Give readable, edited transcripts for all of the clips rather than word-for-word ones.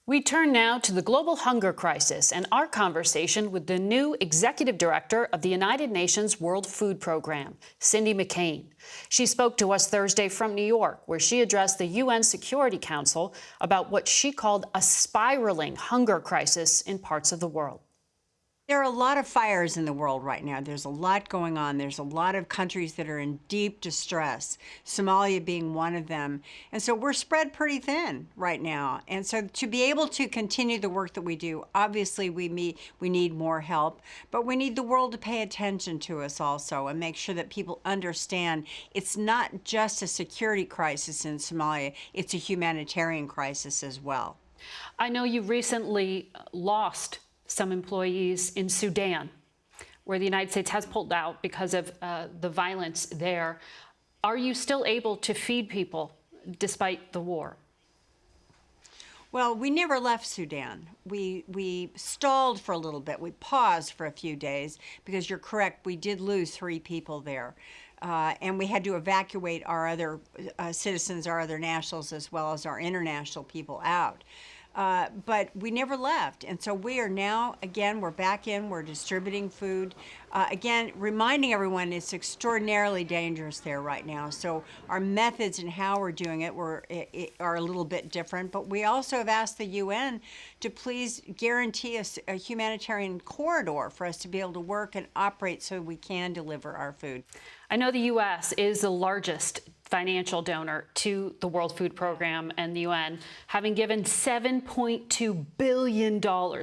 We turn now to the global hunger crisis and our conversation with the new executive director of the United Nations World Food Program, Cindy McCain. She spoke to us Thursday from New York, where she addressed the UN Security Council about what she called a spiraling hunger crisis in parts of the world. There are a lot of fires in the world right now. There's a lot going on. There's a lot of countries that are in deep distress, Somalia being one of them. And so we're spread pretty thin right now. And so to be able to continue the work that we do, obviously we need more help, but we need the world to pay attention to us also and make sure that people understand it's not just a security crisis in Somalia, it's a humanitarian crisis as well. I know you recently lost some employees in Sudan, where the United States has pulled out because of the violence there. Are you still able to feed people despite the war? Well, we never left Sudan. We stalled for a little bit. We paused for a few days because you're correct, we did lose 3 people there. And we had to evacuate our other citizens, our other nationals, as well as our international people out. But we never left. And so we are now, again, we're back in, we're distributing food. Again, reminding everyone it's extraordinarily dangerous there right now. So our methods and how we're doing it are a little bit different. But we also have asked the UN to please guarantee us a humanitarian corridor for us to be able to work and operate so we can deliver our food. I know the U.S. is the largest financial donor to the World Food Program and the UN, having given $7.2 billion,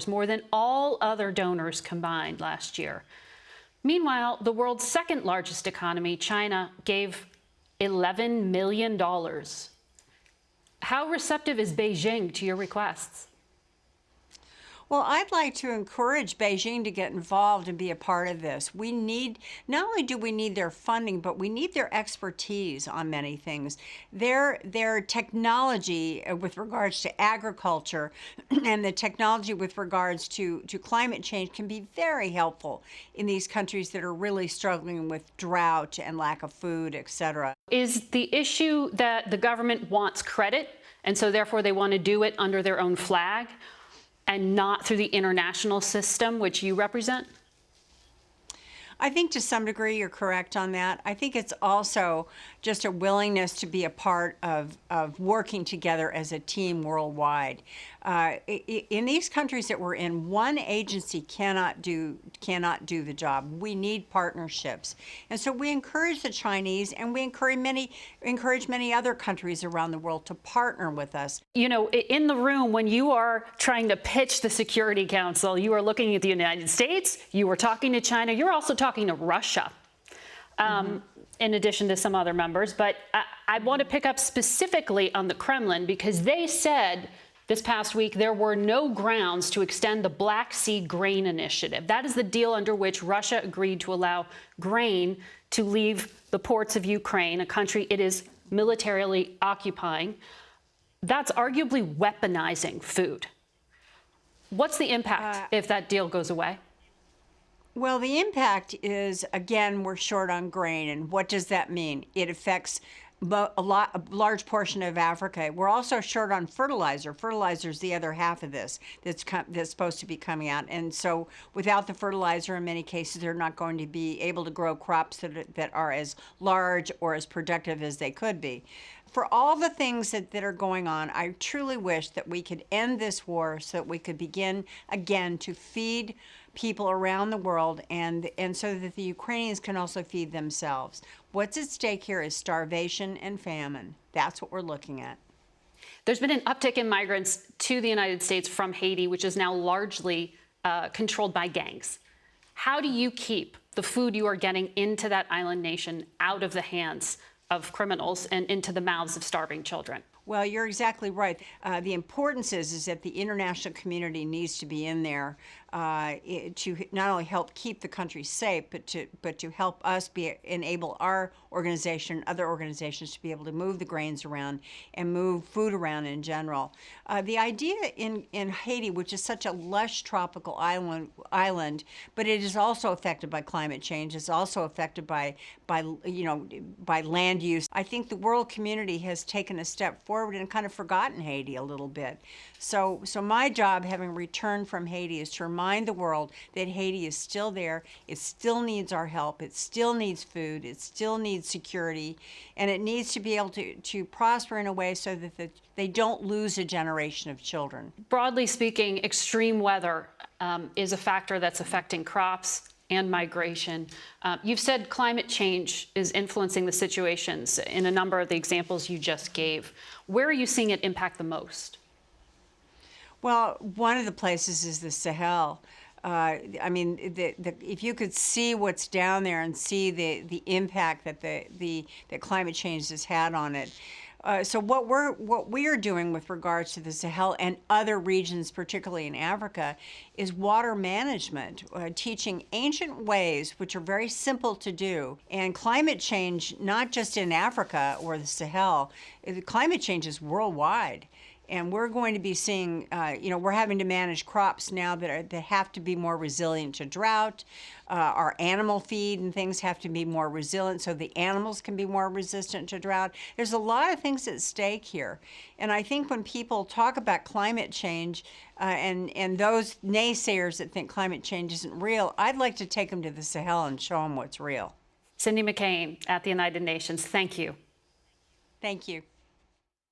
more than all other donors combined last year. Meanwhile, the world's second largest economy, China, gave $11 million. How receptive is Beijing to your requests? Well, I'd like to encourage Beijing to get involved and be a part of this. We need, not only do we need their funding, but we need their expertise on many things. Their technology with regards to agriculture and the technology with regards to climate change can be very helpful in these countries that are really struggling with drought and lack of food, etc. Is the issue that the government wants credit, and so therefore they want to do it under their own flag, and not through the international system, which you represent? I think to some degree you're correct on that. I think it's also just a willingness to be a part of working together as a team worldwide. In these countries that we're in, one agency cannot do the job. We need partnerships. And so we encourage the Chinese, and we encourage many other countries around the world to partner with us. You know, in the room, when you are trying to pitch the Security Council, you are looking at the United States, you are talking to China, you're also talking to Russia. In addition to some other members. But I want to pick up specifically on the Kremlin, because they said this past week there were no grounds to extend the Black Sea Grain Initiative. That is the deal under which Russia agreed to allow grain to leave the ports of Ukraine, a country it is militarily occupying. That's arguably weaponizing food. What's the impact if that deal goes away? Well, the impact is, again, we're short on grain. And what does that mean? It affects a large portion of Africa. We're also short on fertilizer. Fertilizer is the other half of this that's supposed to be coming out. And so without the fertilizer, in many cases, they're not going to be able to grow crops that are as large or as productive as they could be. For all the things that are going on, I truly wish that we could end this war so that we could begin again to feed people around the world, and so that the Ukrainians can also feed themselves. What's at stake here is starvation and famine. That's what we're looking at. There's been an uptick in migrants to the United States from Haiti, which is now largely controlled by gangs. How do you keep the food you are getting into that island nation out of the hands of criminals and into the mouths of starving children? Well, you're exactly right. The importance is that the international community needs to be in there to not only help keep the country safe, but to help us enable our organization, other organizations, to be able to move the grains around and move food around in general. The idea in Haiti, which is such a lush tropical island, but it is also affected by climate change. It's also affected by land use. I think the world community has taken a step forward and kind of forgotten Haiti a little bit. So my job, having returned from Haiti, is to remind the world that Haiti is still there. It still needs our help. It still needs food. It still needs security. And it needs to be able to prosper in a way so that they don't lose a generation of children. Broadly speaking, extreme weather is a factor that's affecting crops and migration. You've said climate change is influencing the situations in a number of the examples you just gave. Where are you seeing it impact the most? Well, one of the places is the Sahel. I mean, if you could see what's down there and see the impact that that climate change has had on it. So what we are doing with regards to the Sahel and other regions, particularly in Africa, is water management, teaching ancient ways which are very simple to do. And climate change, not just in Africa or the Sahel, climate change is worldwide. And we're going to be seeing, we're having to manage crops now that have to be more resilient to drought. Our animal feed and things have to be more resilient so the animals can be more resistant to drought. There's a lot of things at stake here. And I think when people talk about climate change and those naysayers that think climate change isn't real, I'd like to take them to the Sahel and show them what's real. Cindy McCain at the United Nations, thank you. Thank you.